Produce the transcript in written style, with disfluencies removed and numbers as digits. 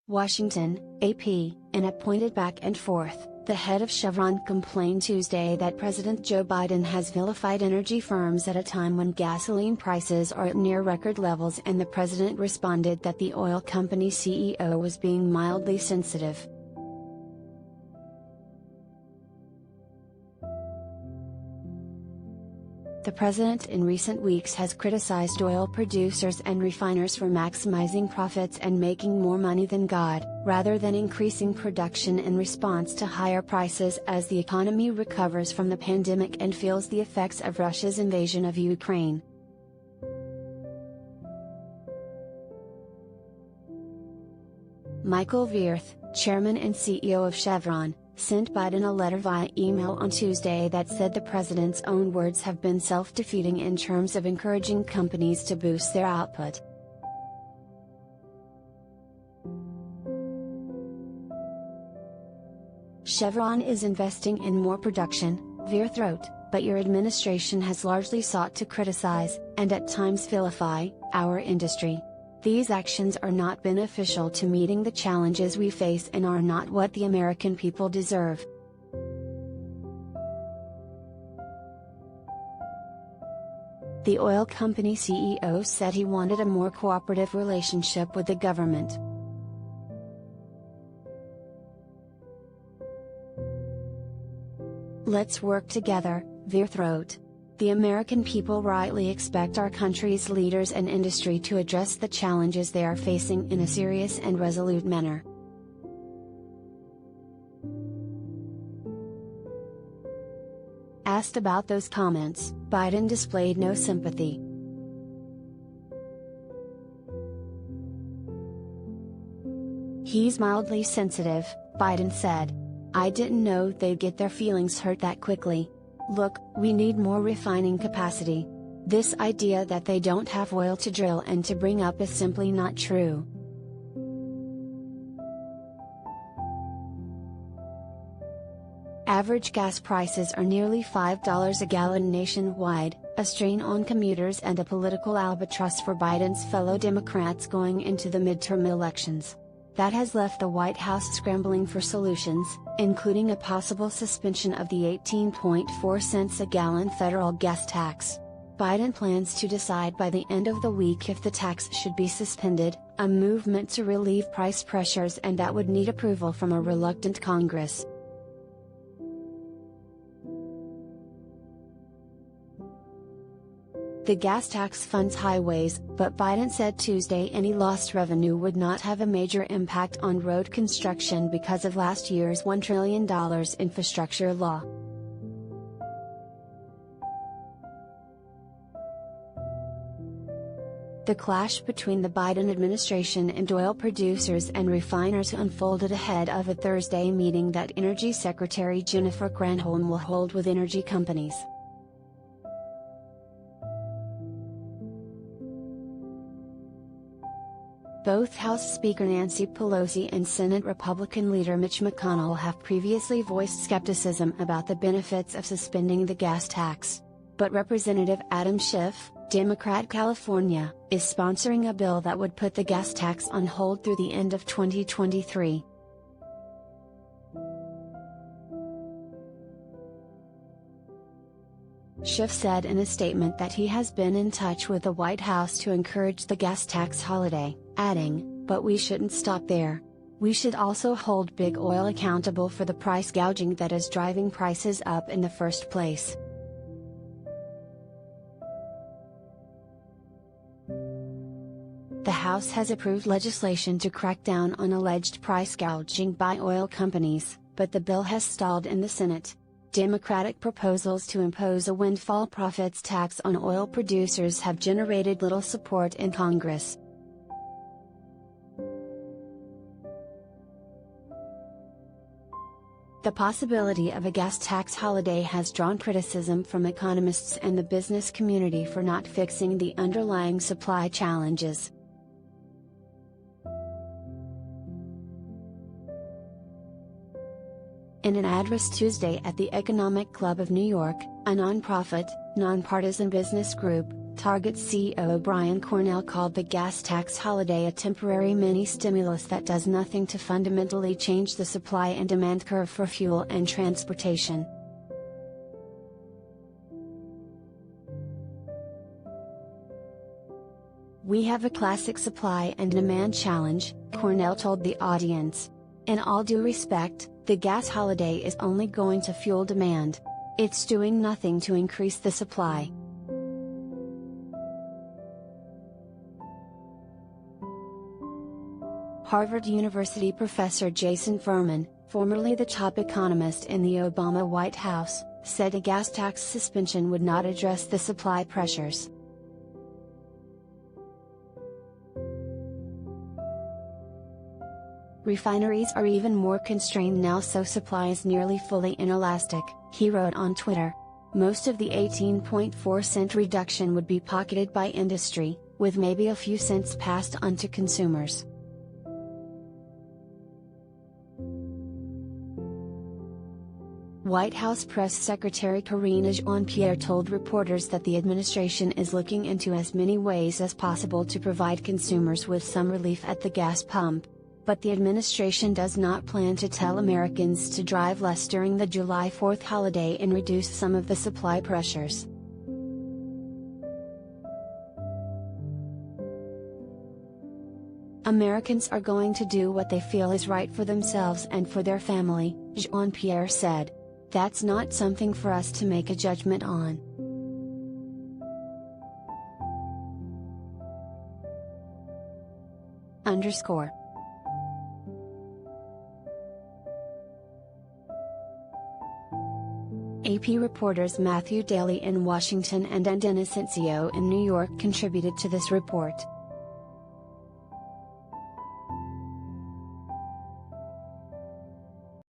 Washington, AP, in a pointed back and forth, the head of Chevron complained Tuesday that President Joe Biden has vilified energy firms at a time when gasoline prices are at near record levels, and the president responded that the oil company CEO was being mildly sensitive. The president in recent weeks has criticized oil producers and refiners for maximizing profits and making more money than God, rather than increasing production in response to higher prices as the economy recovers from the pandemic and feels the effects of Russia's invasion of Ukraine. Michael Wirth, chairman and CEO of Chevron, sent Biden a letter via email on Tuesday that said the president's own words have been self-defeating in terms of encouraging companies to boost their output. Chevron is investing in more production, Wirth wrote, but your administration has largely sought to criticize, and at times vilify, our industry. These actions are not beneficial to meeting the challenges we face and are not what the American people deserve. The oil company CEO said he wanted a more cooperative relationship with the government. Let's work together, Wirth wrote. The American people rightly expect our country's leaders and industry to address the challenges they are facing in a serious and resolute manner. Asked about those comments, Biden displayed no sympathy. He's mildly sensitive, Biden said. I didn't know they'd get their feelings hurt that quickly. Look, we need more refining capacity. This idea that they don't have oil to drill and to bring up is simply not true. Average gas prices are nearly $5 a gallon nationwide, a strain on commuters and a political albatross for Biden's fellow Democrats going into the midterm elections. That has left the White House scrambling for solutions, including a possible suspension of the 18.4 cents a gallon federal gas tax. Biden plans to decide by the end of the week if the tax should be suspended, a movement to relieve price pressures, and that would need approval from a reluctant Congress. The gas tax funds highways, but Biden said Tuesday any lost revenue would not have a major impact on road construction because of last year's $1 trillion infrastructure law. The clash between the Biden administration and oil producers and refiners unfolded ahead of a Thursday meeting that Energy Secretary Jennifer Granholm will hold with energy companies. Both House Speaker Nancy Pelosi and Senate Republican leader Mitch McConnell have previously voiced skepticism about the benefits of suspending the gas tax. But Representative Adam Schiff, Democrat California, is sponsoring a bill that would put the gas tax on hold through the end of 2023. Schiff said in a statement that he has been in touch with the White House to encourage the gas tax holiday, adding, "But we shouldn't stop there. We should also hold big oil accountable for the price gouging that is driving prices up in the first place." The House has approved legislation to crack down on alleged price gouging by oil companies, but the bill has stalled in the Senate. Democratic proposals to impose a windfall profits tax on oil producers have generated little support in Congress. The possibility of a gas tax holiday has drawn criticism from economists and the business community for not fixing the underlying supply challenges. In an address Tuesday at the Economic Club of New York, a nonprofit, nonpartisan business group, Target CEO Brian Cornell called the gas tax holiday a temporary mini-stimulus that does nothing to fundamentally change the supply and demand curve for fuel and transportation. "We have a classic supply and demand challenge," Cornell told the audience. "In all due respect, the gas holiday is only going to fuel demand. It's doing nothing to increase the supply." Harvard University professor Jason Furman, formerly the top economist in the Obama White House, said a gas tax suspension would not address the supply pressures. "Refineries are even more constrained now, so supply is nearly fully inelastic," he wrote on Twitter. Most of the 18.4-cent reduction would be pocketed by industry, with maybe a few cents passed on to consumers. White House Press Secretary Karine Jean-Pierre told reporters that the administration is looking into as many ways as possible to provide consumers with some relief at the gas pump. But the administration does not plan to tell Americans to drive less during the July 4th holiday and reduce some of the supply pressures. "Americans are going to do what they feel is right for themselves and for their family," Jean-Pierre said. "That's not something for us to make a judgment on." AP reporters Matthew Daly in Washington and Inocencio in New York contributed to this report.